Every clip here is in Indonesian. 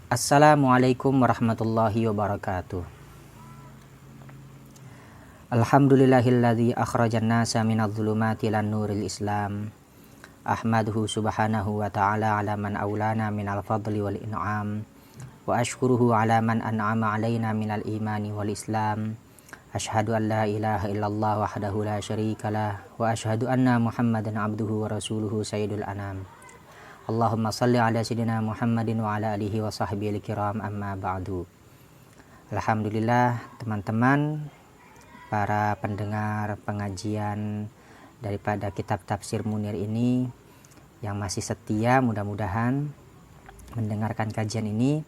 Assalamualaikum warahmatullahi wabarakatuh. Alhamdulillahilladzi akhrajan nasa minadh-dhulumati ilan nuril Islam. Ahmaduhu subhanahu wa ta'ala ala man aulana minal fadli wal in'am. Wa ashkuruhu ala man an'ama alaina minal imani wal Islam. Ashhadu an la ilaha illallah wahdahu la syarikalah. Wa ashhadu anna Muhammadan abduhu wa rasuluhu sayyidul anam. Allahumma salli ala sayyidina Muhammadin wa ala alihi wa sahbihi al-kiram amma ba'du. Alhamdulillah teman-teman para pendengar pengajian daripada kitab Tafsir Munir ini yang masih setia mudah-mudahan mendengarkan kajian ini.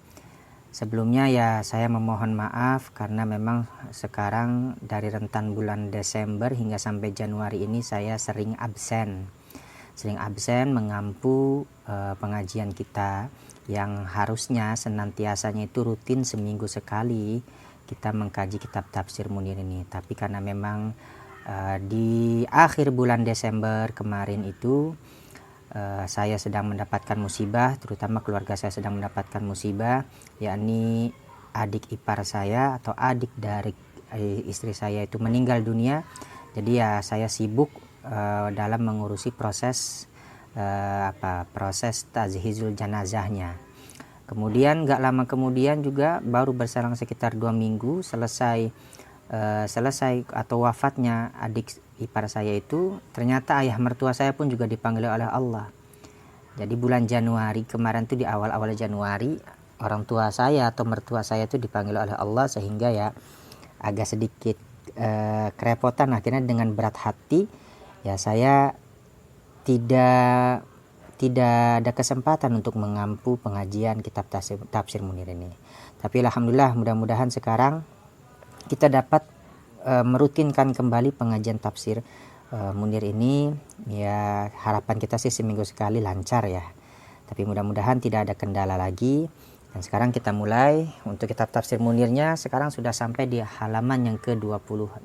Sebelumnya ya saya memohon maaf karena memang sekarang dari rentan bulan Desember hingga sampai Januari ini saya sering absen mengampu pengajian kita yang harusnya senantiasanya itu rutin seminggu sekali kita mengkaji kitab Tafsir Munir ini. Tapi karena memang di akhir bulan Desember kemarin itu saya sedang mendapatkan musibah, terutama keluarga saya sedang mendapatkan musibah, yakni adik ipar saya atau adik dari istri saya itu meninggal dunia. Jadi ya saya sibuk dalam mengurusi proses tazhizul janazahnya. Kemudian gak lama kemudian juga baru berselang sekitar 2 minggu selesai atau wafatnya adik ipar saya itu, ternyata ayah mertua saya pun juga dipanggil oleh Allah. Jadi bulan Januari kemarin tuh, di awal-awal Januari, orang tua saya atau mertua saya itu dipanggil oleh Allah, sehingga ya agak sedikit kerepotan. Akhirnya dengan berat hati ya saya tidak ada kesempatan untuk mengampu pengajian kitab Tafsir Munir ini. Tapi alhamdulillah mudah-mudahan sekarang kita dapat merutinkan kembali pengajian Tafsir Munir ini. Ya harapan kita sih seminggu sekali lancar ya. Tapi mudah-mudahan tidak ada kendala lagi. Dan sekarang kita mulai untuk kitab Tafsir Munirnya. Sekarang sudah sampai di halaman yang ke-26.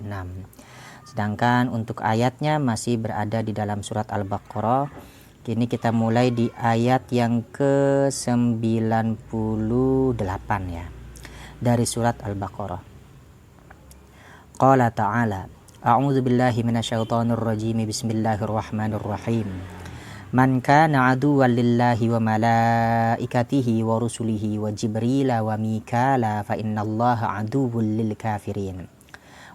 Sedangkan untuk ayatnya masih berada di dalam surat Al-Baqarah. Kini kita mulai di ayat yang ke-98 ya. Dari surat Al-Baqarah. Qala ta'ala, a'udzu billahi minasyaitonir rajim. Bismillahirrahmanirrahim. Man kana aduwwan lillahi wa malaikatihi wa rusulihi wa Jibrila wa Mikala fa innallaha aduwwul lil kafirin.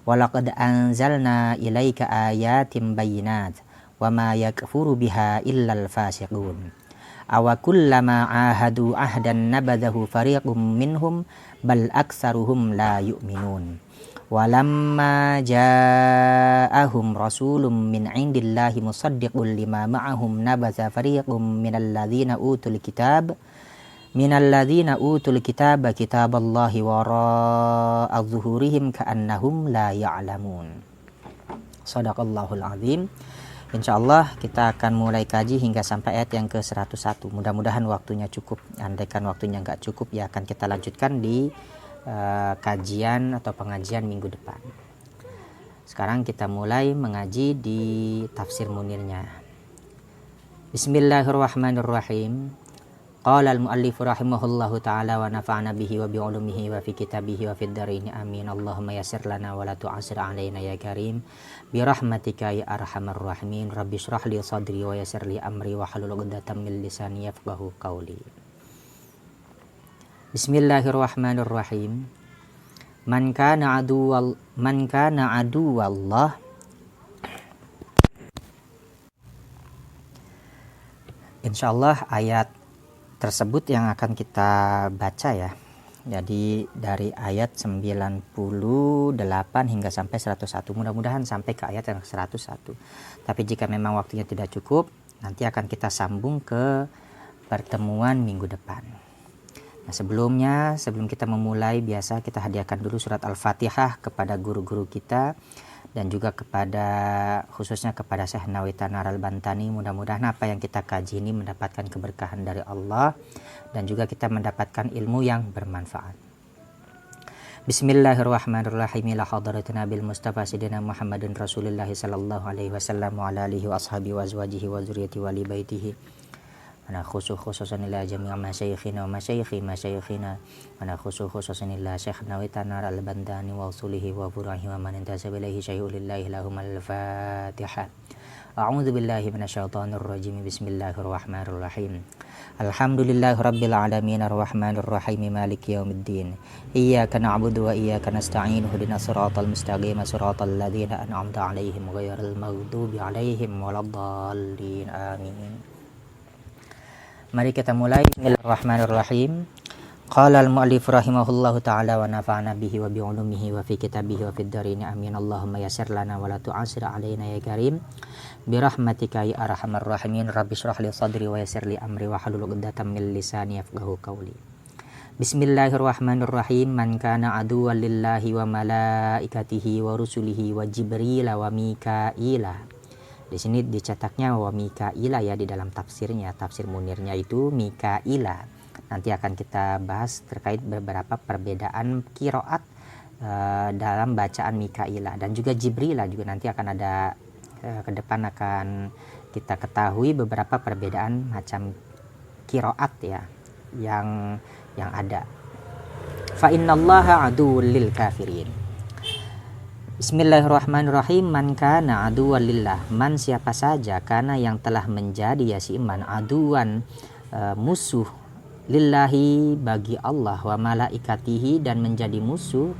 Walaqad anzalna ilaika ayatin bayyinat wa ma yakfuru biha illal fasiqun. Awa kullama ahadu ahdan nabadahu fariqum minhum bal aktsaruhum la yu'minun. Walamma ja'ahum rasulun min indillahi musaddiqun lima ma'ahum nabadha fariqum minal ladzina utul kitab kitaballahi wara'a zuhurihim ka'annahum la ya'lamun. Shadaqallahul azim. Insyaallah kita akan mulai kaji hingga sampai ayat yang ke-101. Mudah-mudahan waktunya cukup. Andaikan waktunya enggak cukup ya akan kita lanjutkan di kajian atau pengajian minggu depan. Sekarang kita mulai mengaji di Tafsir Munirnya. Bismillahirrahmanirrahim. Qala al-muallif rahimahullahu ta'ala wa nafa'ana bihi wa bi'ulumihi wa fi kitabihi wa fid dharaini amin. Allahumma yassir lana wa la tu'assir alaina ya karim bi rahmatika ya arhamar rahimin. Rabbi shrah li sadri wa yassir li amri wa hlul 'uqdatam min lisani yafqahu qawli. Bismillahirrahmanirrahim. Man kana aduwallah. Insyaallah ayat tersebut yang akan kita baca ya. Jadi dari ayat 98 hingga sampai 101. Mudah-mudahan sampai ke ayat yang 101. Tapi jika memang waktunya tidak cukup, nanti akan kita sambung ke pertemuan minggu depan. Nah, sebelum kita memulai, biasa kita hadiahkan dulu surat Al-Fatihah kepada guru-guru kita dan juga khususnya kepada Syekh Nawawi Al-Bantani. Mudah-mudahan apa yang kita kaji ini mendapatkan keberkahan dari Allah dan juga kita mendapatkan ilmu yang bermanfaat. Bismillahirrahmanirrahim. Ila hadratina bil Mustafa Sayyidina Muhammadin Rasulullah sallallahu alaihi wasallam wa ala alihi wa ashabihi wa azwajihi wa dzurriyyati wa li baitihi ونخص خصوصا إلى جميع مشايخنا ومشايخ مشايخنا ونخص خصوصا إلى شيخنا وتنار البنداني وأصوله وفروعه ومن انتسب إليه شيء لله لهم الفاتحة. أعوذ بالله من الشيطان الرجيم. بسم الله الرحمن الرحيم. الحمد لله رب العالمين الرحمن الرحيم مالك يوم الدين إياك نعبد وإياك نستعين اهدنا الصراط المستقيم صراط الذين أنعمت عليهم غير المغضوب عليهم ولا الضالين آمين. Mari kita mulai. Bismillahirrahmanirrahim. Qala al-mu'allif rahimahullahu ta'ala wa nafa'ana bihi wa bi'ulumihi wa fi kitabihi wa fid darini amin. Allahumma yassir lana wa la tu'asir alaina ya karim birahmatika ya arhamar rahimin. Rabbi shrah li sadri wa yassir li amri wa halul 'uqdatam min lisani yafqahu qawli. Bismillahirrahmanirrahim. Man kana aduwwan lillahi wa malaikatihi wa rusulihi wa jibril wa mikaila. Di sini dicetaknya wa mikaila ya di dalam tafsirnya, tafsir munirnya itu mikaila. Nanti akan kita bahas terkait beberapa perbedaan qiraat dalam bacaan mikaila dan juga jibrila juga nanti akan ada ke depan akan kita ketahui beberapa perbedaan macam qiraat ya yang ada. Fa innallaha aduwwul lil kafirin. Bismillahirrahmanirrahim. Man kana aduwwan lillah, man siapa saja karena yang telah menjadi ya si iman aduwan musuh lillahi bagi Allah wa malaikatihi dan menjadi musuh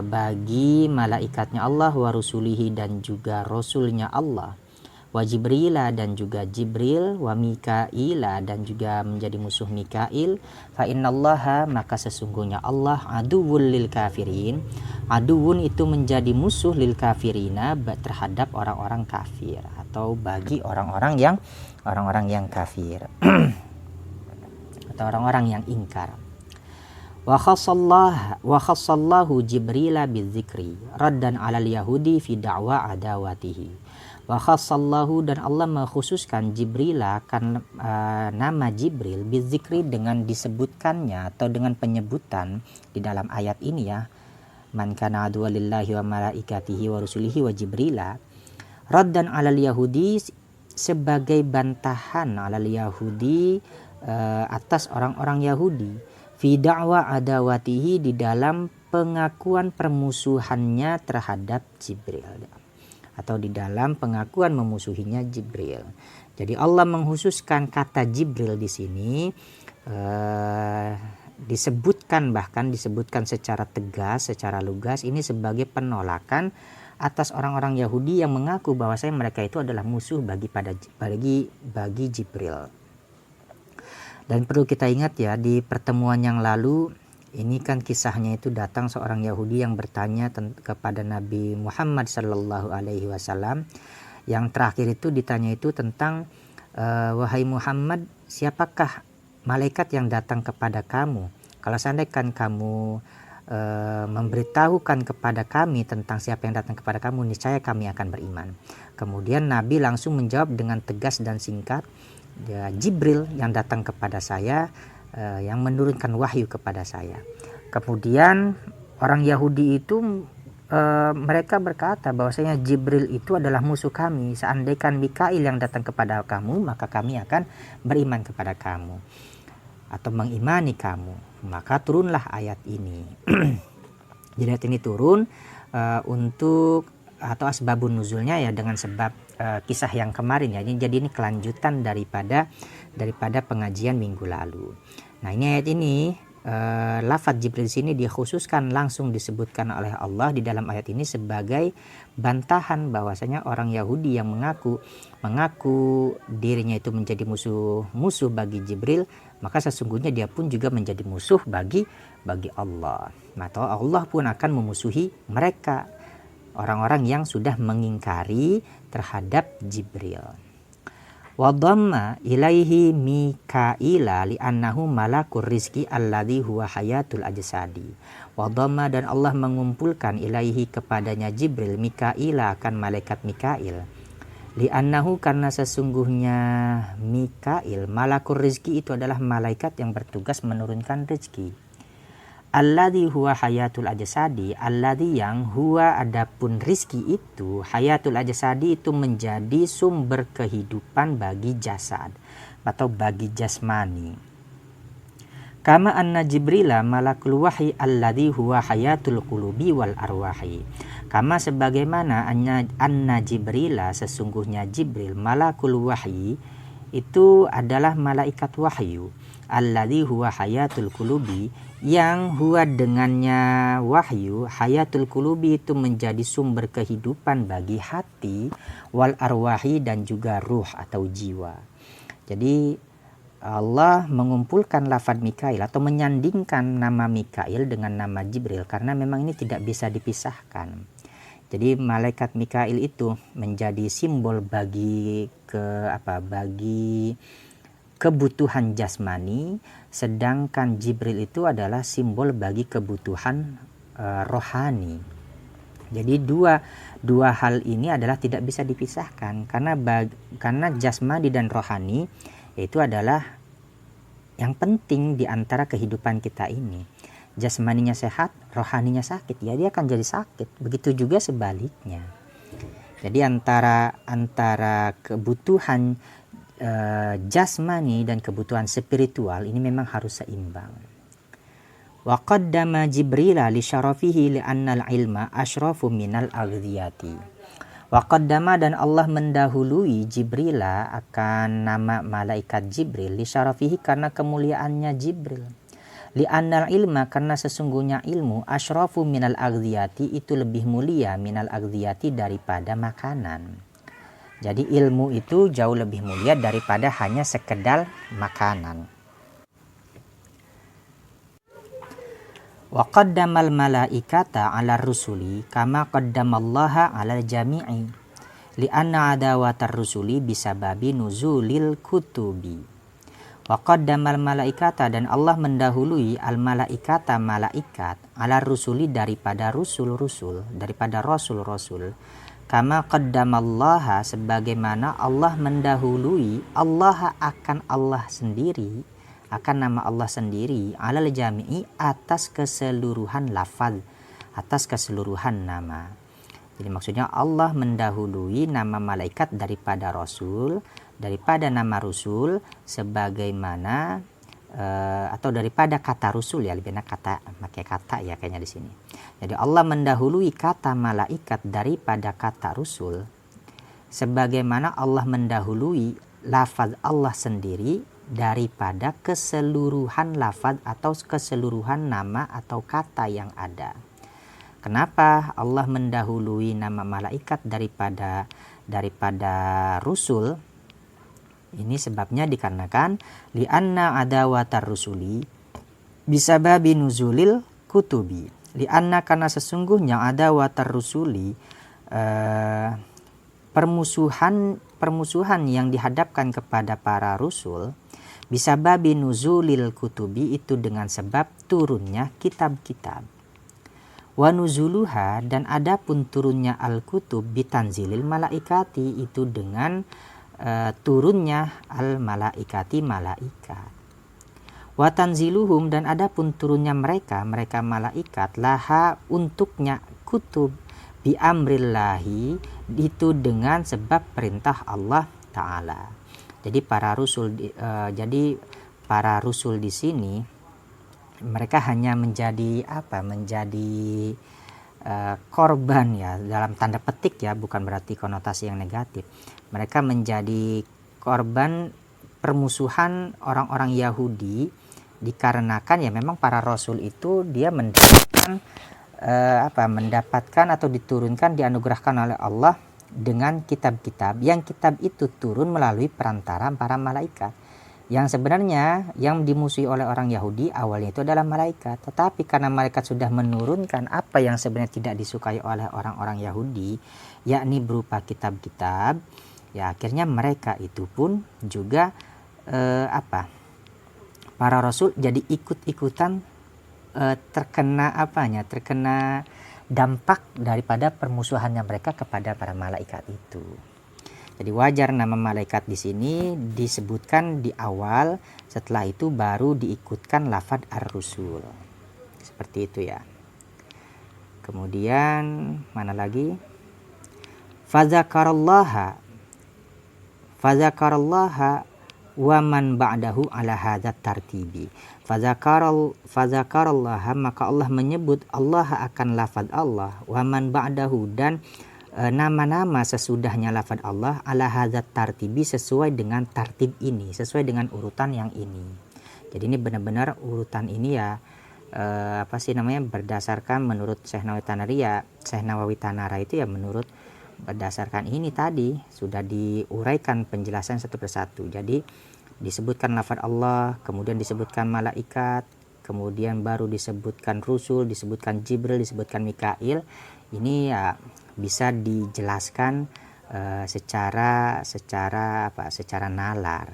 bagi malaikatnya Allah wa rusulihi dan juga rasulnya Allah wa jibrila dan juga jibril wa mikaila dan juga menjadi musuh mikail. Fa innallaha maka sesungguhnya Allah aduwwul lil kafirin. Aduwun itu menjadi musuh lil kafirina terhadap orang-orang kafir atau bagi orang-orang yang kafir atau orang-orang yang ingkar. Wa khassallahu jibrila bizikri raddan 'alal yahudi fi da'wa adawatihi. Wa khassallahu dan Allah mengkhususkan Jibrila kan nama Jibril bizikri dengan disebutkannya atau dengan penyebutan di dalam ayat ini ya. Man kana aduwwan lillahi wa malaikatihi wa rusulihi wa jibrila raddan 'alal yahudi sebagai bantahan 'alal yahudi atas orang-orang Yahudi fi da'wa adawatihi di dalam pengakuan permusuhannya terhadap Jibril atau di dalam pengakuan memusuhinya Jibril. Jadi Allah menghususkan kata Jibril di sini disebutkan secara tegas, secara lugas ini sebagai penolakan atas orang-orang Yahudi yang mengaku bahwasanya mereka itu adalah musuh bagi Jibril. Dan perlu kita ingat ya di pertemuan yang lalu ini kan kisahnya itu datang seorang Yahudi yang bertanya kepada Nabi Muhammad sallallahu alaihi wasallam. Yang terakhir itu ditanya itu tentang wahai Muhammad, siapakah malaikat yang datang kepada kamu? Kalau seandainya kamu memberitahukan kepada kami tentang siapa yang datang kepada kamu, niscaya kami akan beriman. Kemudian Nabi langsung menjawab dengan tegas dan singkat, ya, Jibril yang datang kepada saya, yang menurunkan wahyu kepada saya. Kemudian orang Yahudi itu mereka berkata bahwasanya Jibril itu adalah musuh kami. Seandainya Mikail yang datang kepada kamu, maka kami akan beriman kepada kamu atau mengimani kamu. Maka turunlah ayat ini. Jadi ayat ini turun untuk atau asbabun nuzulnya ya dengan sebab kisah yang kemarin ya. Jadi ini kelanjutan daripada pengajian minggu lalu. Nah ini ayat ini lafadz Jibril sini dikhususkan langsung disebutkan oleh Allah di dalam ayat ini sebagai bantahan bahwasanya orang Yahudi yang mengaku dirinya itu menjadi musuh bagi Jibril, maka sesungguhnya dia pun juga menjadi musuh bagi Allah. Maka Allah pun akan memusuhi mereka, orang-orang yang sudah mengingkari terhadap Jibril. Wa dhamma ilaihi mikaila li'annahu malakur rizki alladhi huwa hayatul ajsadi. Wa dhamma dan Allah mengumpulkan ilaihi kepadanya Jibril mikaila akan malaikat Mikail. Li'annahu karena sesungguhnya Mikail malakur rizki itu adalah malaikat yang bertugas menurunkan rezeki. Alladhi huwa hayatul ajsadi, alladhi yang huwa adapun rizki itu hayatul ajsadi itu menjadi sumber kehidupan bagi jasad. atau bagi jasmani. Kama anna Jibrila malakul wahyi alladhi huwa hayatul qulubi wal arwahi. Kama sebagaimana anna Jibrila, sesungguhnya Jibril, malakul wahyi, itu adalah malaikat wahyu, alladhi huwa hayatul qulubi, yang huwa dengannya wahyu, hayatul qulubi itu menjadi sumber kehidupan bagi hati, wal arwahi dan juga ruh atau jiwa. Jadi Allah mengumpulkan lafaz Mikail atau menyandingkan nama Mikail dengan nama Jibril karena memang ini tidak bisa dipisahkan. Jadi malaikat Mikail itu menjadi simbol bagi bagi kebutuhan jasmani, sedangkan Jibril itu adalah simbol bagi kebutuhan rohani. Jadi dua hal ini adalah tidak bisa dipisahkan karena jasmani dan rohani itu adalah yang penting di antara kehidupan kita ini. Jasmaninya sehat, rohaninya sakit, ya dia akan jadi sakit. Begitu juga sebaliknya. Jadi antara kebutuhan jasmani dan kebutuhan spiritual ini memang harus seimbang. Wa qaddama Jibrila li syarafihi li annal ilma asyrafu minal aghdiyati. Wa qaddama, dan Allah mendahului Jibrila akan nama malaikat Jibril, li syarafihi karena kemuliaannya Jibril, li annal ilma karena sesungguhnya ilmu, asyrafu minal aghdiyati itu lebih mulia, minal aghdiyati daripada makanan. Jadi ilmu itu jauh lebih mulia daripada hanya sekedar makanan. Wa qaddamal malaikata 'ala rusuli kama qaddamallaha 'alal jami'i li anna adawatar rusuli bisababi nuzulil kutubi. Wa qaddamal malaikata, dan Allah mendahului al malaikata malaikat 'ala rusuli daripada rasul-rasul, daripada rasul-rasul, kama qaddamallaha sebagaimana Allah mendahului Allah akan Allah sendiri, akan nama Allah sendiri, alal jami'i atas keseluruhan lafaz, atas keseluruhan nama. Jadi maksudnya Allah mendahului nama malaikat daripada rasul, daripada nama rasul, sebagaimana atau daripada kata rasul, ya lebih enak pakai kata ya kayaknya di sini. Jadi Allah mendahului kata malaikat daripada kata rasul, sebagaimana Allah mendahului lafaz Allah sendiri daripada keseluruhan lafaz atau keseluruhan nama atau kata yang ada. Kenapa Allah mendahului nama malaikat daripada rusul? Ini sebabnya dikarenakan li'anna adawatar rusuli bisababi nuzulil kutubi. Li'anna karena sesungguhnya adawatar rusuli permusuhan yang dihadapkan kepada para rasul bisababi nuzulil kutubi itu dengan sebab turunnya kitab-kitab. Wa nuzuluha, dan adapun turunnya al-kutub bitanzilil malaikati itu dengan turunnya al-malaikati malaikat. Wa tanziluhum, dan adapun turunnya mereka malaikat laha untuknya kutub bi amrillahi itu dengan sebab perintah Allah Ta'ala. Jadi para rasul di sini mereka hanya menjadi korban ya, dalam tanda petik ya, bukan berarti konotasi yang negatif. Mereka menjadi korban permusuhan orang-orang Yahudi dikarenakan ya memang para rasul itu dia mendapatkan atau diturunkan, dianugerahkan oleh Allah dengan kitab-kitab, yang kitab itu turun melalui perantara para malaikat, yang sebenarnya yang dimusuhi oleh orang Yahudi awalnya itu adalah malaikat, tetapi karena malaikat sudah menurunkan apa yang sebenarnya tidak disukai oleh orang-orang Yahudi, yakni berupa kitab-kitab, ya akhirnya mereka itu pun juga para rasul jadi ikut-ikutan terkena dampak daripada permusuhannya mereka kepada para malaikat itu. Jadi wajar nama malaikat di sini disebutkan di awal, setelah itu baru diikutkan lafaz ar-rusul. Seperti itu ya. Kemudian mana lagi? Fazakarallaha wa man ba'dahu ala hadzat tartibi. Fadzakarallaha, maka Allah menyebut Allah akan lafaz Allah, wa man ba'dahu, dan nama-nama sesudahnya lafaz Allah, ala hadzat tartibi, sesuai dengan tartib ini, sesuai dengan urutan yang ini. Jadi ini benar-benar urutan ini ya berdasarkan menurut Syekh Nawawi Tanara itu ya menurut berdasarkan ini tadi sudah diuraikan penjelasan satu persatu. Jadi disebutkan lafaz Allah, kemudian disebutkan malaikat, kemudian baru disebutkan Rusul, disebutkan Jibril, disebutkan Mikail. Ini ya bisa dijelaskan secara nalar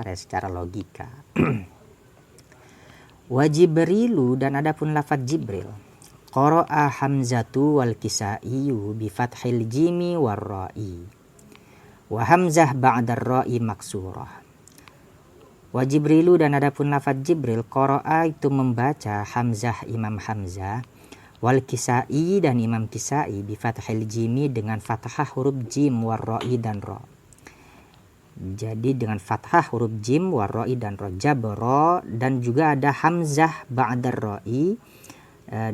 ya, secara logika. Wa Jibrilu, dan adapun lafaz Jibril, qara'a Hamzatu wal Kisaiyu bi fathil jimi war ra'i wa hamzah ba'da ra'i maksurah. Wa Jibrilu, dan adapun lafaz Jibril, qara'a itu membaca, Hamzah Imam Hamzah, wal Kisai dan Imam Kisai, bi fathil jimi dengan fathah huruf jim war ra'i dan ra. Jadi dengan fathah huruf jim war ra'i dan ra, jabra, dan juga ada hamzah ba'da ra'i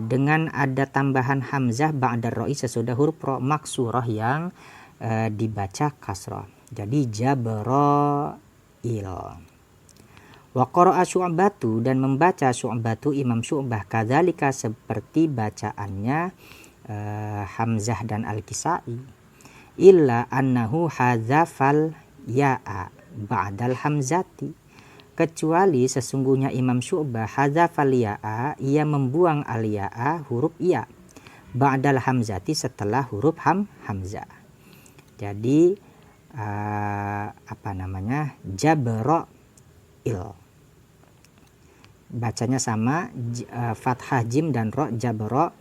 dengan ada tambahan hamzah ba'da ra'i sesudah huruf ra maksurah yang dibaca kasrah. Jadi jabrail. Wa qara'a Syu'batu, dan membaca Syu'batu Imam Syu'bah, kadzalika seperti bacaannya Hamzah dan Al-Kisai, illa annahu hadzafal ya'a ba'dal hamzati, kecuali sesungguhnya Imam Syu'bah hadzafal ya'a, ia membuang al-ya'a huruf ya, ba'dal hamzati setelah huruf hamzah. Jadi jabrail, bacanya sama, fathah jim dan ro, jabra,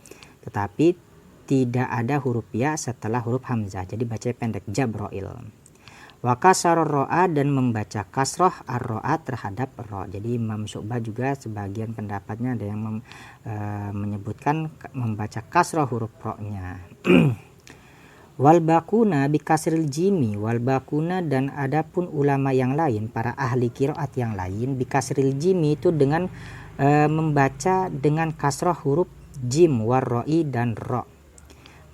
tetapi tidak ada huruf ya setelah huruf hamzah, jadi bacanya pendek, jabrail. Wa kasar ro'a, dan membaca kasroh ar-ro'a terhadap ro. Jadi Imam Syu'bah juga sebagian pendapatnya ada yang menyebutkan membaca kasroh huruf ro-nya. Wal bakuna bi kasril jimi, wal bakuna, dan adapun ulama yang lain, para ahli qiraat yang lain, bi kasril jimi itu dengan membaca dengan kasroh huruf jim war ra'i dan ra,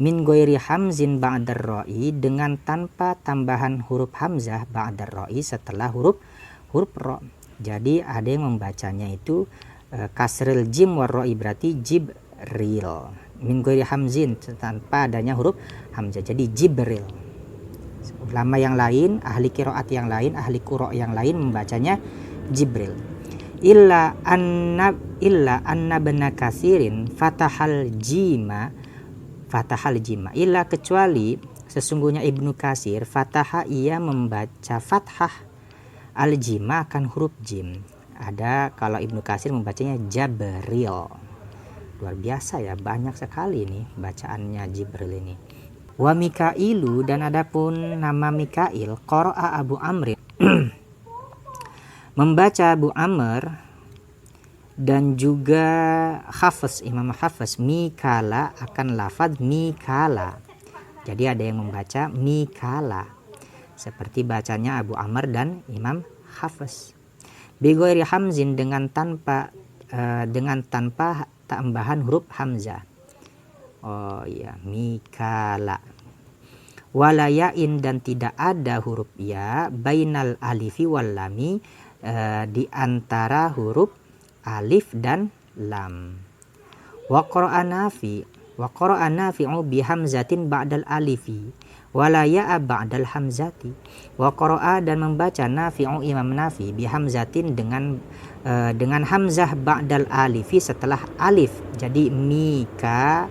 min ghairi hamzin ba'dar ra'i, dengan tanpa tambahan huruf hamzah ba'dar ra'i setelah huruf ra. Jadi ada yang membacanya itu kasril jim war ra'i, berarti Jibril, min ghairi hamzin, tanpa adanya huruf hamzah, jadi Jibril. Ulama yang lain, ahli qiraat yang lain, ahli qura yang lain membacanya Jibril. Illa anna bana kasirin fatahal jima, illa kecuali sesungguhnya Ibnu Katsir, fataha, ia membaca fathah al jima akan huruf jim. Ada kalau Ibnu Katsir membacanya Jabril. Luar biasa ya, banyak sekali nih bacaannya Jibril ini. Wa Mikailu, dan adapun nama Mikail, qara'a Abu Amr membaca Abu Amr, dan juga Hafiz, Imam Hafiz, Mikala akan lafaz Mikala. Jadi ada yang membaca Mikala seperti bacanya Abu Amr dan Imam Hafiz. Bi ghairi hamzin, dengan tanpa tambahan huruf hamzah. Oh iya, Mikala. Walayain, dan tidak ada huruf ya bainal alifi wal lami, di antara huruf alif dan lam. Wa qara'a Nafi'u bi hamzatin ba'dal alifi wala ya'a ba'dal hamzati. Wa qara'a, dan membaca Nafi'u Imam Nafi bi hamzatin dengan hamzah ba'dal alifi setelah alif, jadi Mikail,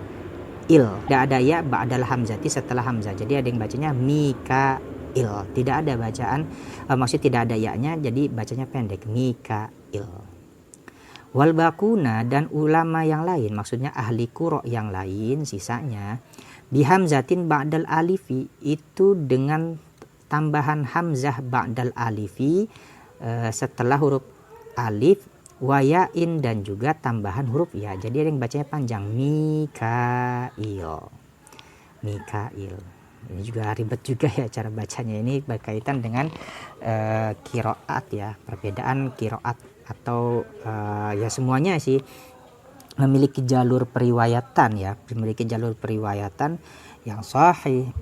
tidak ada ya ba'dal hamzati setelah hamzah, jadi ada yang bacanya Mikail, tidak ada bacaan maksud tidak ada ya-nya, jadi bacanya pendek, Mikail. Wal bakuna, dan ulama yang lain, maksudnya ahli qura yang lain sisanya, bihamzatin ba'dal alifi, itu dengan tambahan hamzah ba'dal alifi setelah huruf alif, wayain, dan juga tambahan huruf ya, jadi ada yang bacanya panjang, Mikail. Ini juga ribet juga ya cara bacanya, ini berkaitan dengan qiraat ya, perbedaan qiraat atau ya semuanya sih memiliki jalur periwayatan ya, memiliki jalur periwayatan yang sahih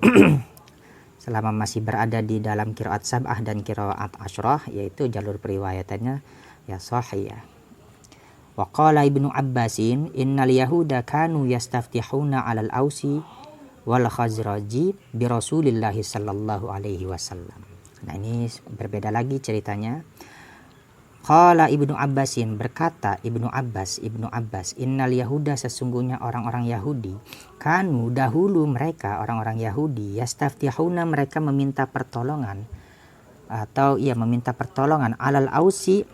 selama masih berada di dalam qiraat sab'ah dan qiraat asyrah, yaitu jalur periwayatannya ya sahih ya. Wa qala Ibnu Abbasin innal yahuda kanu yastaftihuna 'alal ausi wal khazraji bi Rasulillah sallallahu alaihi wasallam. Nah, ini berbeda lagi ceritanya. Qala Ibnu Abbasin, berkata Ibnu Abbas, innal yahuda, sesungguhnya orang-orang Yahudi, kanu dahulu mereka orang-orang Yahudi, yastaftihuna, mereka meminta pertolongan atau meminta pertolongan alal ausi,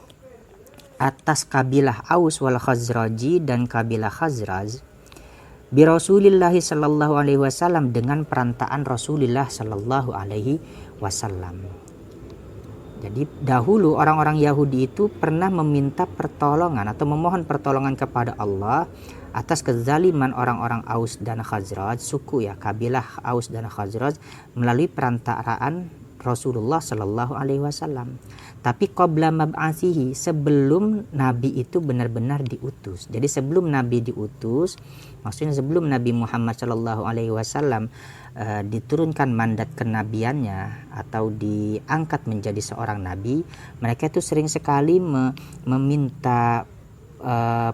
atas kabilah Aus wal Khazraji dan kabilah Khazraj, bi Rasulillah sallallahu alaihi wasallam, dengan perantaan Rasulullah sallallahu alaihi wasallam. Jadi dahulu orang-orang Yahudi itu pernah meminta pertolongan atau memohon pertolongan kepada Allah atas kezaliman orang-orang Aus dan Khazraj, suku ya, kabilah Aus dan Khazraj, melalui perantaraan Rasulullah Shallallahu Alaihi Wasallam. Tapi qabla mab'asihi, sebelum Nabi itu benar-benar diutus. Jadi sebelum Nabi diutus, maksudnya sebelum Nabi Muhammad Shallallahu Alaihi Wasallam diturunkan mandat kenabiannya atau diangkat menjadi seorang nabi, mereka itu sering sekali meminta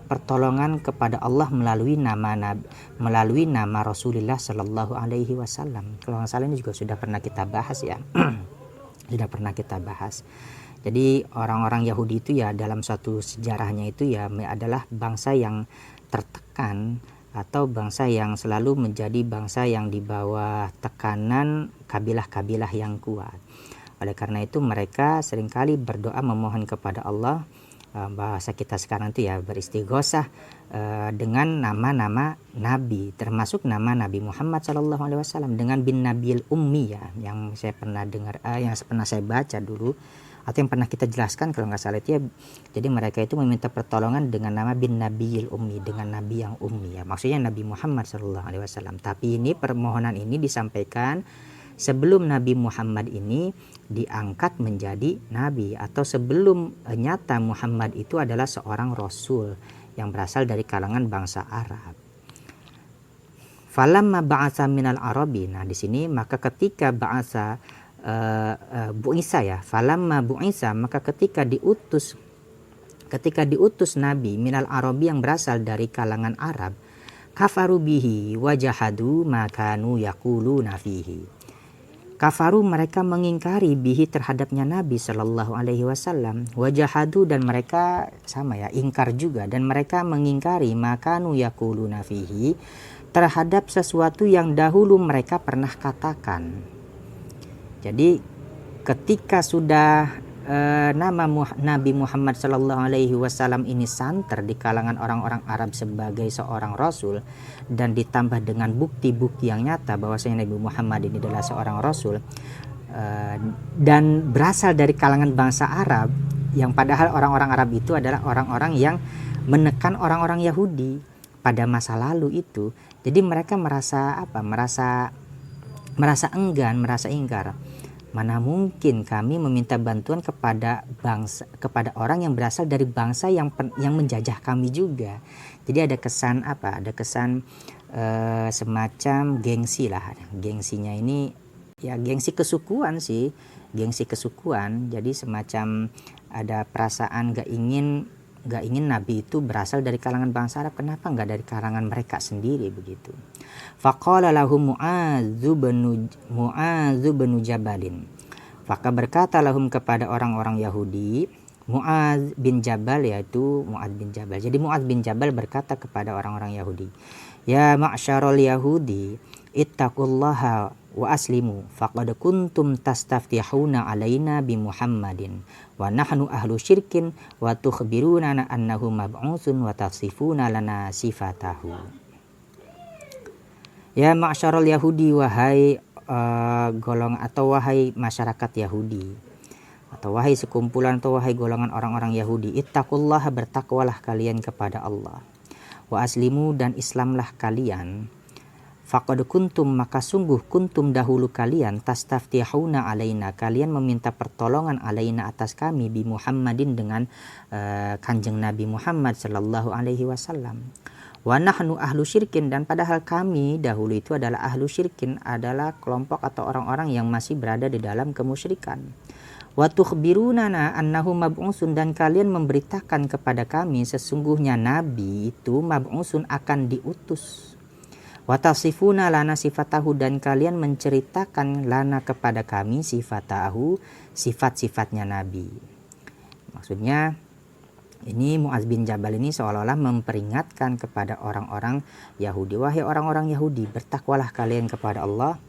pertolongan kepada Allah melalui nama Rasulullah Shallallahu Alaihi Wasallam. Kalau nggak salah ini juga sudah pernah kita bahas ya, sudah pernah kita bahas. Jadi orang-orang Yahudi itu ya dalam suatu sejarahnya itu ya adalah bangsa yang tertekan atau bangsa yang selalu menjadi bangsa yang di bawah tekanan kabilah-kabilah yang kuat. Oleh karena itu mereka seringkali berdoa memohon kepada Allah, bahasa kita sekarang itu ya beristighosah dengan nama-nama nabi, termasuk nama Nabi Muhammad SAW dengan bin Nabil Ummi ya, yang saya pernah dengar, yang pernah saya baca dulu atau yang pernah kita jelaskan kalau nggak salah itu ya. Jadi mereka itu meminta pertolongan dengan nama bin Nabil Ummi, dengan nabi yang ummi ya, maksudnya Nabi Muhammad SAW. Tapi ini permohonan ini disampaikan sebelum Nabi Muhammad ini diangkat menjadi nabi, atau sebelum nyata Muhammad itu adalah seorang rasul yang berasal dari kalangan bangsa Arab. Falamma ba'atsa minal arabi. Nah, di sini maka ketika ba'atsa bu'isa ya, falamma bu'isa, maka ketika diutus nabi minal arabi, yang berasal dari kalangan Arab, kafaru bihi wajahadu makanu yaquluna fihi. Kafaru, mereka mengingkari, bihi, terhadapnya Nabi Shallallahu Alaihi Wasallam, wajahadu, dan mereka sama ya, ingkar juga, dan mereka mengingkari makanu yaquluna fihi, terhadap sesuatu yang dahulu mereka pernah katakan. Jadi ketika sudah nama Nabi Muhammad Shallallahu Alaihi Wasallam ini santer di kalangan orang-orang Arab sebagai seorang rasul, dan ditambah dengan bukti-bukti yang nyata bahwasanya Nabi Muhammad ini adalah seorang rasul dan berasal dari kalangan bangsa Arab, yang padahal orang-orang Arab itu adalah orang-orang yang menekan orang-orang Yahudi pada masa lalu itu. Jadi mereka merasa enggan, merasa ingkar. Mana mungkin kami meminta bantuan kepada orang yang berasal dari bangsa yang menjajah kami juga. Jadi ada kesan semacam gengsi lah. Gengsinya ini ya gengsi kesukuan sih, gengsi kesukuan. Jadi semacam ada perasaan gak ingin Nabi itu berasal dari kalangan bangsa Arab, kenapa enggak dari kalangan mereka sendiri begitu. Faqala lahum Mu'adzu bin Jabalin. Maka berkata lahum, kepada orang-orang Yahudi, Mu'adz bin Jabal, yaitu Mu'adz bin Jabal. Jadi Mu'adz bin Jabal berkata kepada orang-orang Yahudi, ya ma'syarul Yahudi, ittaqullaha wa aslimu, faqad kuntum tastaftihuna alaina bi Muhammadin wa nahnu ahlu syirkin wa tukhbiruna annahu mab'utsun wa tasifuna lana sifatahu. Ya ma'syarul Yahudi, wahai wahai masyarakat Yahudi, atau wahai sekumpulan atau wahai golongan orang-orang Yahudi, ittaqullaha, bertakwalah kalian kepada Allah, wa aslimu, dan Islamlah kalian, Faqad kuntum, maka sungguh kuntum dahulu kalian, tastaftihuna alaina, kalian meminta pertolongan alaina atas kami, bi Muhammadin dengan kanjeng Nabi Muhammad sallallahu alaihi wasallam. Wa nahnu ahlu syirkin, dan padahal kami dahulu itu adalah ahlu syirkin, adalah kelompok atau orang-orang yang masih berada di dalam kemusyrikan. Wa tukhbirunana annahu mab'usun, dan kalian memberitakan kepada kami sesungguhnya nabi itu mab'usun, akan diutus. Wa tasifuna lana sifatahu, dan kalian menceritakan lana kepada kami sifatahu, sifat-sifatnya nabi. Maksudnya ini Mu'adz bin Jabal ini seolah-olah memperingatkan kepada orang-orang Yahudi, wahai orang-orang Yahudi, bertakwalah kalian kepada Allah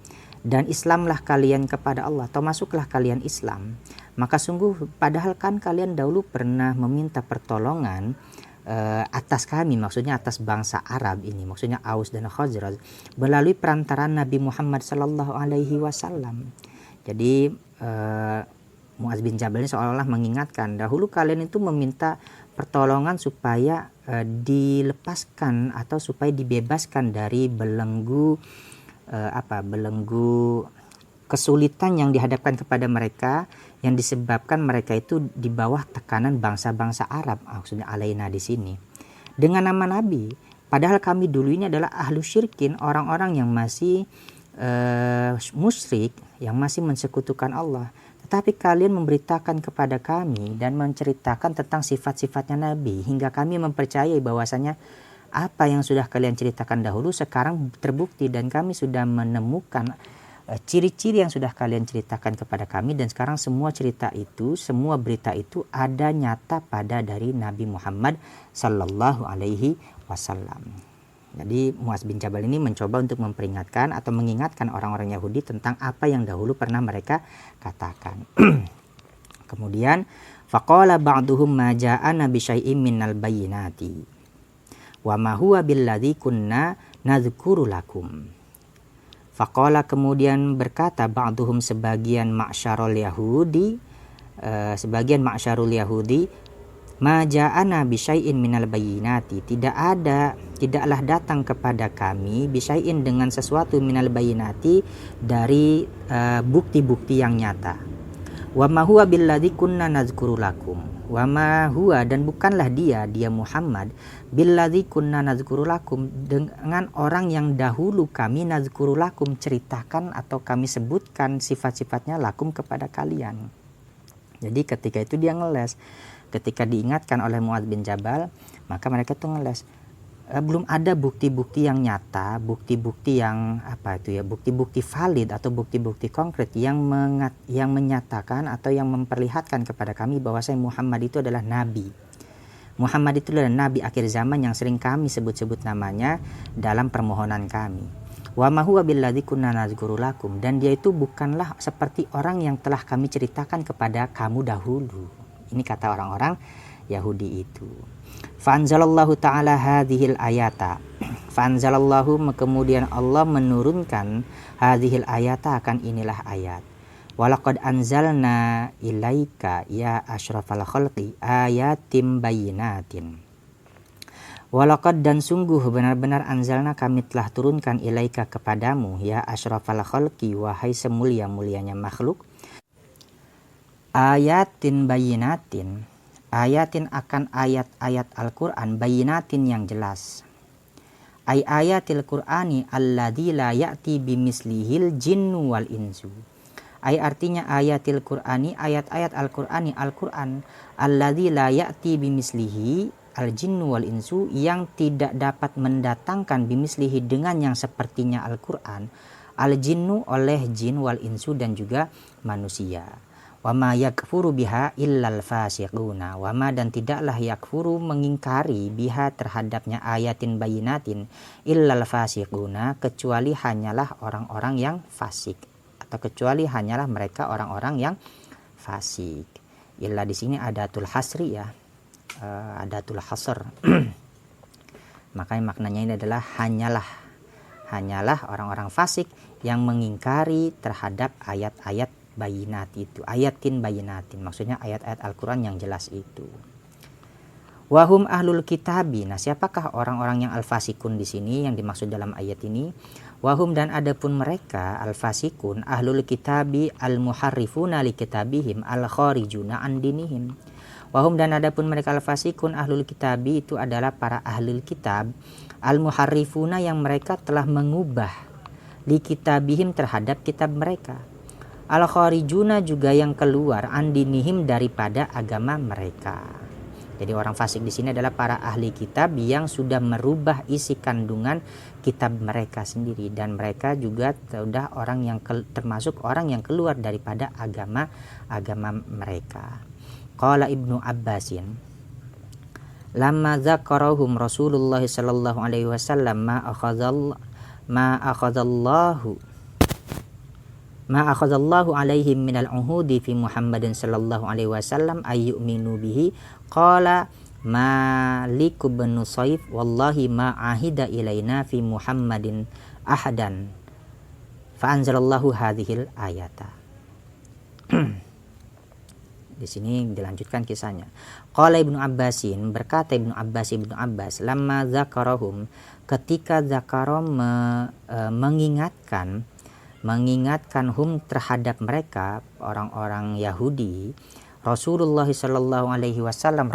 dan Islamlah kalian kepada Allah, atau masuklah kalian Islam. Maka sungguh padahal kan kalian dahulu pernah meminta pertolongan atas kami, maksudnya atas bangsa Arab ini, maksudnya Aus dan Khazraj, melalui perantaraan Nabi Muhammad sallallahu alaihi wasallam. Jadi Mu'adz bin Jabal ini seolah-olah mengingatkan, dahulu kalian itu meminta pertolongan supaya dilepaskan atau supaya dibebaskan dari belenggu belenggu kesulitan yang dihadapkan kepada mereka, yang disebabkan mereka itu di bawah tekanan bangsa-bangsa Arab, maksudnya alaina di sini, dengan nama Nabi. Padahal kami dulu ini adalah ahlu syirkin, orang-orang yang masih musyrik, yang masih mensekutukan Allah. Tetapi kalian memberitakan kepada kami dan menceritakan tentang sifat-sifatnya Nabi, hingga kami mempercayai bahwasanya apa yang sudah kalian ceritakan dahulu sekarang terbukti, dan kami sudah menemukan ciri-ciri yang sudah kalian ceritakan kepada kami, dan sekarang semua cerita itu, semua berita itu ada nyata pada dari Nabi Muhammad sallallahu alaihi wasallam. Jadi Mu'adz bin Jabal ini mencoba untuk memperingatkan atau mengingatkan orang-orang Yahudi tentang apa yang dahulu pernah mereka katakan. Kemudian faqala ba'duhum ma ja'ana bi syai'in minal bayyinati wa ma huwa billadzi kunna nadzkuru lakum. Faqala, kemudian berkata ba'duhum, sebagian ma'syarul Yahudi, ma ja'ana bisyai'in minal bayyinati, tidaklah datang kepada kami bisyai'in dengan sesuatu minal bayyinati, dari bukti-bukti yang nyata. Wa ma huwa billadzi kunna nazkuru lakum, wa ma huwa, dan bukanlah dia Muhammad, billadzi kunna nazkuru lakum, dengan orang yang dahulu kami nazkuru lakum, ceritakan atau kami sebutkan sifat-sifatnya lakum kepada kalian. Jadi ketika itu dia ngeles. Ketika diingatkan oleh Mu'adz bin Jabal, maka mereka tuh ngeles. Belum ada bukti-bukti yang nyata, bukti-bukti yang bukti-bukti valid atau bukti-bukti konkret yang menyatakan atau yang memperlihatkan kepada kami bahwa Muhammad itu adalah nabi. Muhammad itu adalah nabi akhir zaman yang sering kami sebut-sebut namanya dalam permohonan kami. Wa ma huwa billadzi kunna nazkuru lakum, dan dia itu bukanlah seperti orang yang telah kami ceritakan kepada kamu dahulu. Ini kata orang-orang Yahudi itu. Fa'anzalallahu ta'ala hadhil ayata. Fa'anzalallahu, kemudian Allah menurunkan hadhil ayata, akan inilah ayat. Walaqad anzalna ilaika ya asyrafal khalqi ayatim bayyinatin. Walaqad, dan sungguh benar-benar anzalna, kami telah turunkan ilaika kepadamu, ya asyrafal khalqi, wahai semulia-mulianya makhluk, ayatin bayyinatin, ayatin akan ayat-ayat Al-Quran, bayyinatin yang jelas. Ayatil Qur'ani alladzi la ya'ti bimislihil jinnu wal insu. Artinya ayatil Qur'ani, ayat-ayat Al-Qur'ani, Al-Quran, alladzi la ya'ti bimislihi al jinnu wal insu, yang tidak dapat mendatangkan bimislihi, dengan yang sepertinya Al-Quran, al jinnu oleh jin, wal insu dan juga manusia. Wama yakfuru biha illal fasiquna, wama, dan tidaklah yakfuru mengingkari biha terhadapnya ayatin bayyinatin, illal fasiquna, kecuali hanyalah orang-orang yang fasik, atau kecuali hanyalah mereka orang-orang yang fasik. Illa di sini adatul hasri ya, adatul hasr. Makanya maknanya ini adalah hanyalah orang-orang fasik yang mengingkari terhadap ayat-ayat bayinat itu, ayatin bayinatin, maksudnya ayat-ayat Al-Quran yang jelas itu. Wahum ahlul kitabi. Nah, siapakah orang-orang yang al-fasikun di sini yang dimaksud dalam ayat ini? Wahum, dan adapun mereka al-fasikun ahlul kitabi al-muharrifuna li kitabihim al-kharijuna an dinihim. Wahum, dan adapun mereka al-fasikun ahlul kitabi itu adalah para ahlul kitab al-muharrifuna yang mereka telah mengubah li kitabihim terhadap kitab mereka. Al-kharijuna juga yang keluar an dinihim daripada agama mereka. Jadi orang fasik di sini adalah para ahli kitab yang sudah merubah isi kandungan kitab mereka sendiri, dan mereka juga sudah orang yang termasuk orang yang keluar daripada agama mereka. Qala Ibnu Abbasin, lamma dzakarahum Rasulullah sallallahu alaihi wasallam ma akhadallahu alaihim minal uhudi fi Muhammadin sallallahu alaihi wasallam ayyuminu bihi qala Malik bin Saif wallahi ma ahida ilaina fi Muhammadin ahadan fa anzalallahu hadhil ayata. Di sini dilanjutkan kisahnya. Qala Ibnu Abbasin, berkata Ibnu Abbas, lamma dzakarahum, ketika dzakarom mengingatkan hum terhadap mereka orang-orang Yahudi, Rasulullah sallallahu alaihi wasallam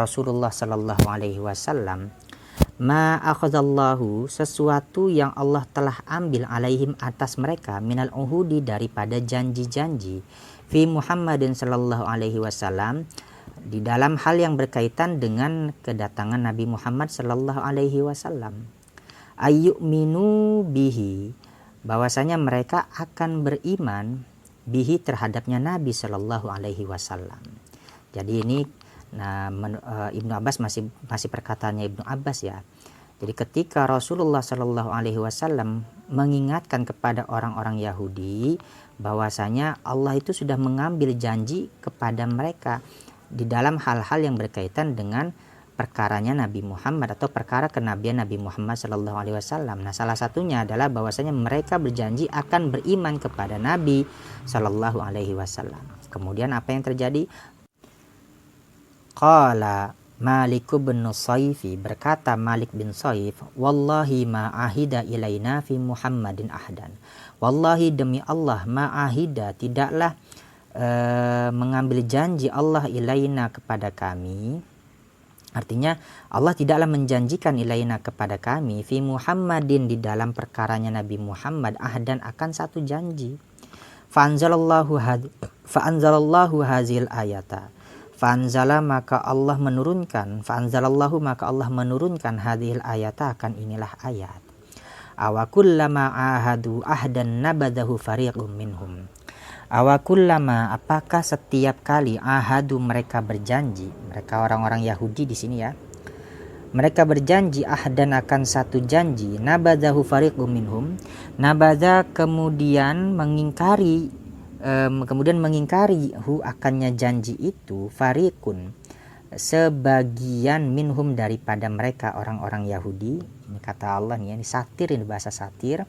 ma akhadallahu, sesuatu yang Allah telah ambil alaihim atas mereka minal uhudi daripada janji-janji fi Muhammadin sallallahu alaihi wasallam di dalam hal yang berkaitan dengan kedatangan Nabi Muhammad sallallahu alaihi wasallam. Ayyuminu bihi, bahwasanya mereka akan beriman bihi terhadapnya Nabi sallallahu alaihi wasallam. Jadi ini Ibnu Abbas masih perkataannya Ibnu Abbas ya. Jadi ketika Rasulullah sallallahu alaihi wasallam mengingatkan kepada orang-orang Yahudi bahwasanya Allah itu sudah mengambil janji kepada mereka di dalam hal-hal yang berkaitan dengan perkaranya Nabi Muhammad atau perkara kenabian Nabi Muhammad sallallahu alaihi wasallam. Nah, salah satunya adalah bahwasanya mereka berjanji akan beriman kepada Nabi sallallahu alaihi wasallam. Kemudian apa yang terjadi? Qala Malik bin Saif, berkata Malik bin Saif, wallahi ma ahida ilaina fi Muhammadin ahdan. Wallahi, demi Allah, ma ahida, tidaklah mengambil janji Allah ilaina kepada kami. Artinya Allah tidaklah menjanjikan ilaina kepada kami fi Muhammadin di dalam perkaranya Nabi Muhammad ahdan akan satu janji. Fa anzalallahu hazil ayata. Fa'anzalallahu maka Allah menurunkan hadhil ayata, akan inilah ayat. Awakullama ahadu ahdan nabadahu fariqum minhum. Awakullama, apakah setiap kali ahadu mereka berjanji, mereka orang-orang Yahudi di sini ya. Mereka berjanji ahdan akan satu janji, nabadahu fariqum minhum. Nabada kemudian mengingkari hu akannya janji itu, fariqun sebagian minhum daripada mereka orang-orang Yahudi. Ini kata Allah nih, ini satir, ini bahasa satir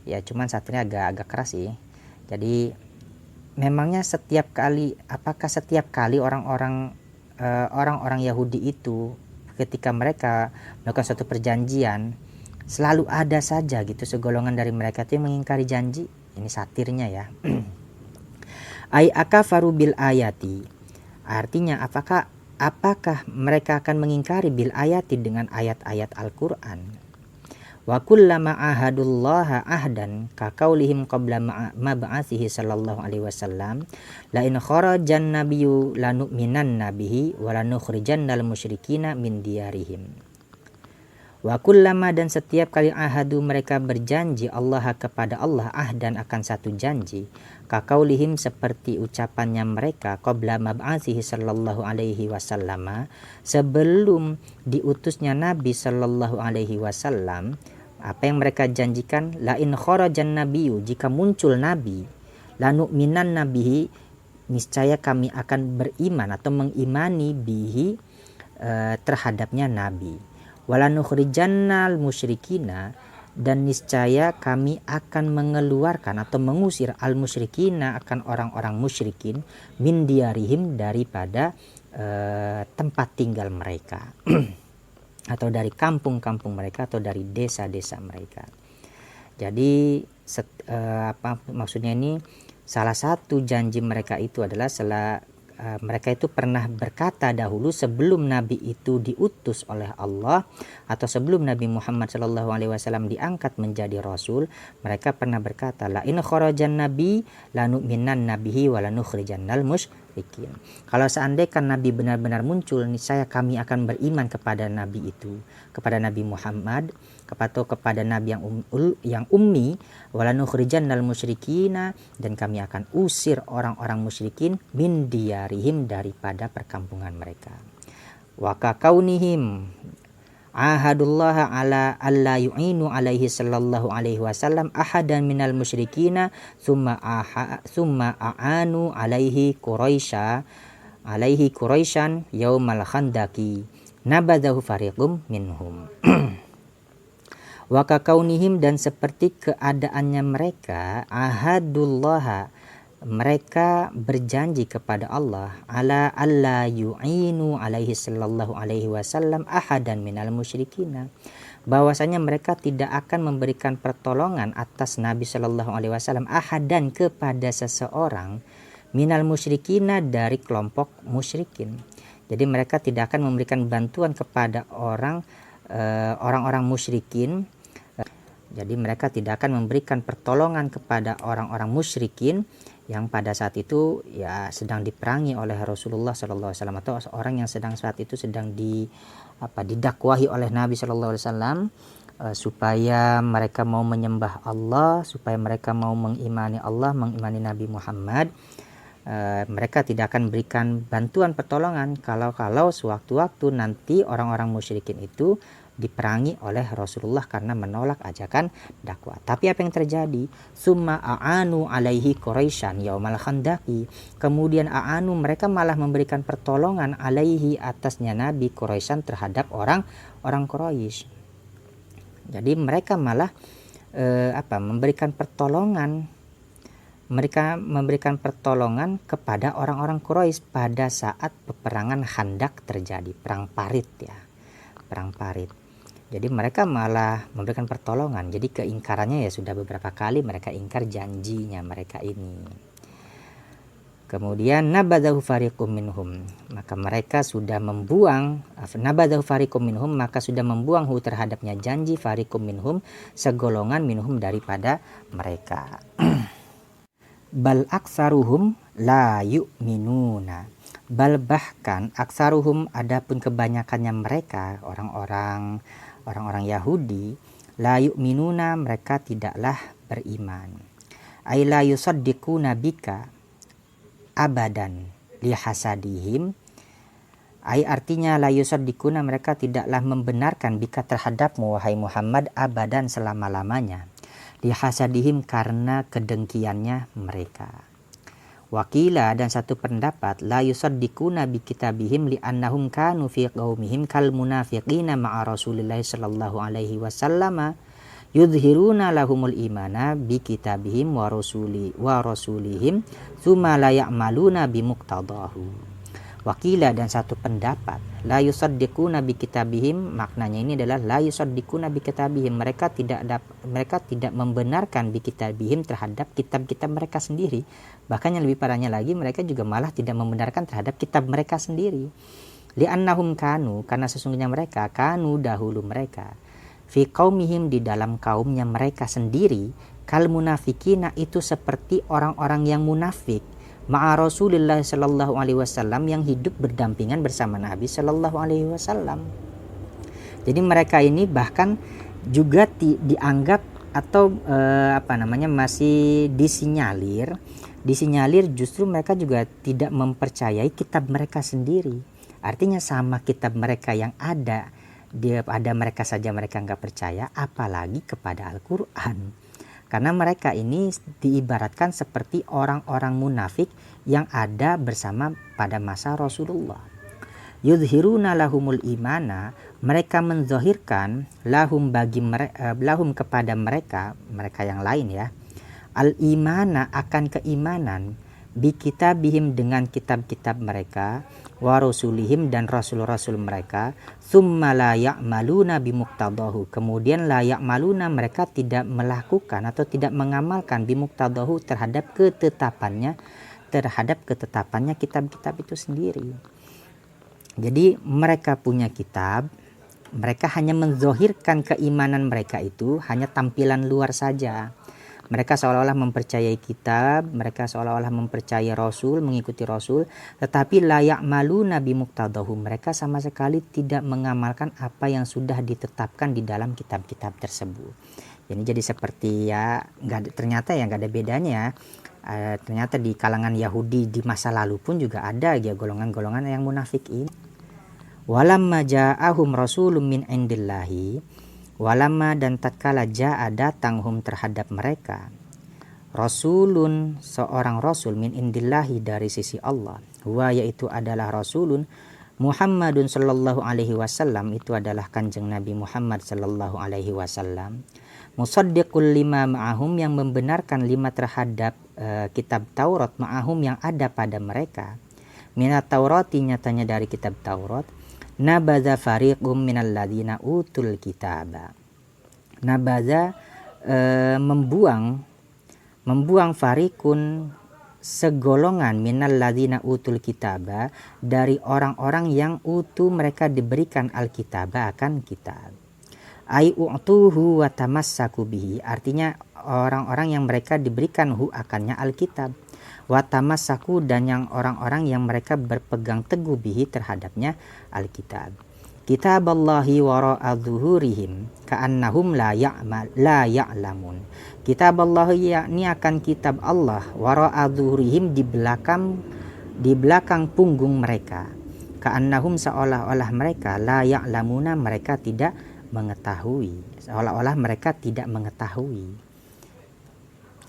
ya, cuman satirnya agak keras sih. Jadi memangnya apakah setiap kali orang-orang Yahudi itu ketika mereka melakukan suatu perjanjian selalu ada saja gitu segolongan dari mereka itu yang mengingkari janji? Ini satirnya ya. Ai akafaru bil ayati, artinya apakah mereka akan mengingkari bil ayati dengan ayat-ayat Al-Qur'an. Wa kullama ahadullaha ahdan ka qaulihim qabla mab'atsihi sallallahu alaihi wasallam la in kharajan nabiyyu lanu'minanna bihi wa lanukhrijannal musyrikina min diyarihim. Wa kullama, dan setiap kali ahadu mereka berjanji Allah kepada Allah ahdan akan satu janji, kaqaulihim seperti ucapannya mereka qabla mab'atsihi sallallahu alaihi wasallam, sebelum diutusnya Nabi sallallahu alaihi wasallam. Apa yang mereka janjikan? La in kharajan nabiyyu, jika muncul nabi, lanu'minan nabihi, niscaya kami akan beriman atau mengimani bihi terhadapnya nabi. Walanukhrijannal musyrikina, dan niscaya kami akan mengeluarkan atau mengusir al musyrikina akan orang-orang musyrikin min diarihim daripada tempat tinggal mereka atau dari kampung-kampung mereka atau dari desa-desa mereka. Jadi maksudnya ini, salah satu janji mereka itu adalah mereka itu pernah berkata dahulu sebelum Nabi itu diutus oleh Allah atau sebelum Nabi Muhammad SAW diangkat menjadi Rasul, mereka pernah berkata, la in kharajan nabi lanu'minan nabihi wa lanukhrijannal musyrikin. Kalau seandainya Nabi benar-benar muncul, niscaya kami akan beriman kepada Nabi itu, kepada Nabi Muhammad, kepada Nabi yang ummi, walanukhrijannal musyrikina, dan kami akan usir orang-orang musyrikin min diyarihim, daripada perkampungan mereka. Wa kakaunihim ahadullah ala alla yu'inu alaihi sallallahu alaihi wasallam ahadan minal musyrikina summa a'anu alaihi quraisyan yaumal khandaki nabadahu fariqum minhum. Wa kakaunihim, dan seperti keadaannya mereka, ahadullah, mereka berjanji kepada Allah, ala alla yu'inu alaihi sallallahu alaihi wasallam ahadan minal musyrikina, bahwasanya mereka tidak akan memberikan pertolongan atas Nabi sallallahu alaihi wasallam, ahadan, kepada seseorang, minal musyrikina, dari kelompok musyrikin. Jadi mereka tidak akan memberikan bantuan kepada orang-orang musyrikin. Jadi mereka tidak akan memberikan pertolongan kepada orang-orang musyrikin yang pada saat itu ya sedang diperangi oleh Rasulullah SAW, atau orang yang saat itu sedang didakwahi oleh Nabi SAW, supaya mereka mau menyembah Allah, supaya mereka mau mengimani Allah, mengimani Nabi Muhammad. Mereka tidak akan berikan bantuan pertolongan kalau sewaktu-waktu nanti orang-orang musyrikin itu diperangi oleh Rasulullah karena menolak ajakan dakwah. Tapi apa yang terjadi? Summa a'anu alaihi quraisyan yaumal khandaqi. Kemudian a'anu, mereka malah memberikan pertolongan alaihi, atasnya Nabi, Quraisyan, terhadap orang Quraisy. Jadi mereka malah memberikan pertolongan. Mereka memberikan pertolongan kepada orang-orang Quraisy pada saat peperangan Khandak terjadi, perang Parit ya. Perang Parit. Jadi mereka malah memberikan pertolongan. Jadi keingkarannya ya sudah beberapa kali mereka ingkar janjinya mereka ini. Kemudian nabadahu fariqum minhum, maka mereka sudah membuang, nabadahu fariqum minhum, maka sudah membuang terhadapnya janji fariqum minhum, segolongan minhum daripada mereka. Bal aksaruhum la yu'minuna. Bal, bahkan, aksaruhum, adapun kebanyakannya mereka, orang-orang Yahudi, la yu'minuna, mereka tidaklah beriman. Ay la yusaddiquna bika abadan lihasadihim. Ay, artinya la yusaddiquna, mereka tidaklah membenarkan bika, terhadapmu wahai Muhammad, abadan, selama-lamanya, lihasadihim, karena kedengkiannya mereka. Wakila, dan satu pendapat, la yusaddiquna bi kitabihim li'annahum kanu fi qaumihim kal munafiqina ma'a Rasulillah sallallahu alaihi wasallam yudhiruna lahumul imana bi kitabihim wa rasulihim tsumma la ya'maluna bi muqtadahu. Wakila, dan satu pendapat, la yusaddiquna bi kitabihim, maknanya ini adalah la yusaddiquna bi kitabihim, mereka tidak membenarkan bi kitabihim, terhadap kitab-kitab mereka sendiri. Bahkan yang lebih parahnya lagi, mereka juga malah tidak membenarkan terhadap kitab mereka sendiri. Li'annahum kanu, karena sesungguhnya mereka, kanu, dahulu mereka, fi qaumihim, di dalam kaumnya mereka sendiri, kal munafikina, itu seperti orang-orang yang munafik, ma'a Rasulillah sallallahu alaihi wasallam, yang hidup berdampingan bersama Nabi sallallahu alaihi wasallam. Jadi mereka ini bahkan juga dianggap atau masih disinyalir justru mereka juga tidak mempercayai kitab mereka sendiri. Artinya sama kitab mereka yang ada mereka saja mereka nggak percaya, apalagi kepada Al-Quran. Karena mereka ini diibaratkan seperti orang-orang munafik yang ada bersama pada masa Rasulullah. Yudhiruna lahumul imana, mereka menzahirkan lahum kepada mereka yang lain ya, al-imana, akan keimanan, bi kitabihim, dengan kitab-kitab mereka, wa rasulihim dan rasul-rasul mereka, tsumma la ya'maluna bimuqtadahu, kemudian la ya'maluna mereka tidak melakukan atau tidak mengamalkan bimuqtadahu terhadap ketetapannya kitab-kitab itu sendiri. Jadi mereka punya kitab, mereka hanya menzohirkan keimanan mereka itu hanya tampilan luar saja. Mereka seolah-olah mempercayai kitab, mereka seolah-olah mempercayai Rasul, mengikuti Rasul, tetapi layak malu Nabi Muqtadahu. Mereka sama sekali tidak mengamalkan apa yang sudah ditetapkan di dalam kitab-kitab tersebut. Jadi seperti ya, ternyata ya nggak ada bedanya. Ternyata di kalangan Yahudi di masa lalu pun juga ada ya golongan-golongan yang munafik ini. Walamma ja'ahum rasulun min indillahi, walamma dan tatkala ja'a datang hum terhadap mereka rasulun seorang rasul min indillahi dari sisi Allah, huwa yaitu adalah rasulun Muhammadun sallallahu alaihi wasallam, itu adalah kanjeng Nabi Muhammad sallallahu alaihi wasallam, musaddiqul lima ma'ahum yang membenarkan lima terhadap kitab Taurat ma'ahum yang ada pada mereka, minat Taurati nyatanya dari kitab Taurat, nabadza fariqum minal ladzina utul kitaba. Nabadza membuang fariqun segolongan minal ladzina utul kitaba dari orang-orang yang mereka diberikan alkitaba akan kitab. Ai u'tuhu wa tamassaku bihi, artinya orang-orang yang mereka diberikan akannya alkitab, wa tamassaku dan yang orang-orang yang mereka berpegang teguh bihi terhadapnya alkitab. Kitaballahi wara'a zuhurihim ka'annahum la ya'lamun. Kitaballahi yakni akan kitab Allah, wara'a zuhurihim di belakang punggung mereka. Ka'annahum seolah-olah mereka la ya'lamuna mereka tidak mengetahui. Seolah-olah mereka tidak mengetahui.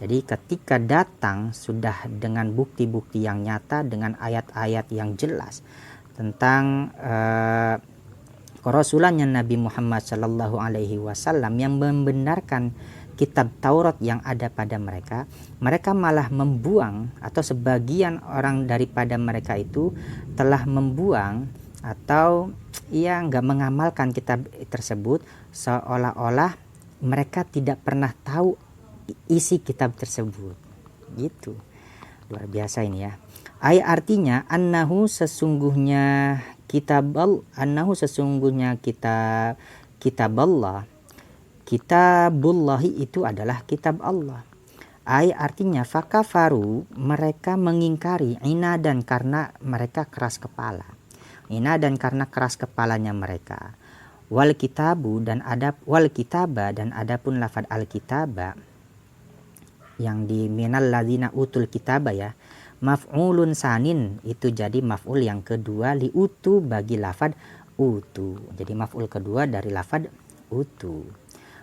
Jadi ketika datang sudah dengan bukti-bukti yang nyata, dengan ayat-ayat yang jelas tentang kerasulannya Nabi Muhammad Sallallahu Alaihi Wasallam yang membenarkan kitab Taurat yang ada pada mereka, mereka malah membuang, atau sebagian orang daripada mereka itu telah membuang atau nggak mengamalkan kitab tersebut, seolah-olah mereka tidak pernah tahu isi kitab tersebut. Gitu, luar biasa ini ya. Artinya annahu sesungguhnya kitab Allah, kitabullahi itu adalah kitab Allah. Artinya fakafaru mereka mengingkari, inadan karena mereka keras kepala, inadan karena keras kepalanya mereka, wal kitabu dan kitaba dan adapun lafaz al kitaba yang di minal ladzina utul kitaba ya, maf'ulun sanin itu jadi maf'ul yang kedua li utu bagi lafad utu, jadi maf'ul kedua dari lafad utu.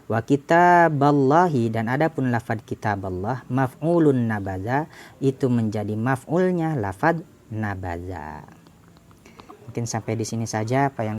Wa kitaballahi dan adapun lafad kitaballah maf'ulun nabadza itu menjadi maf'ulnya lafad nabadza. Mungkin sampai di sini saja apa yang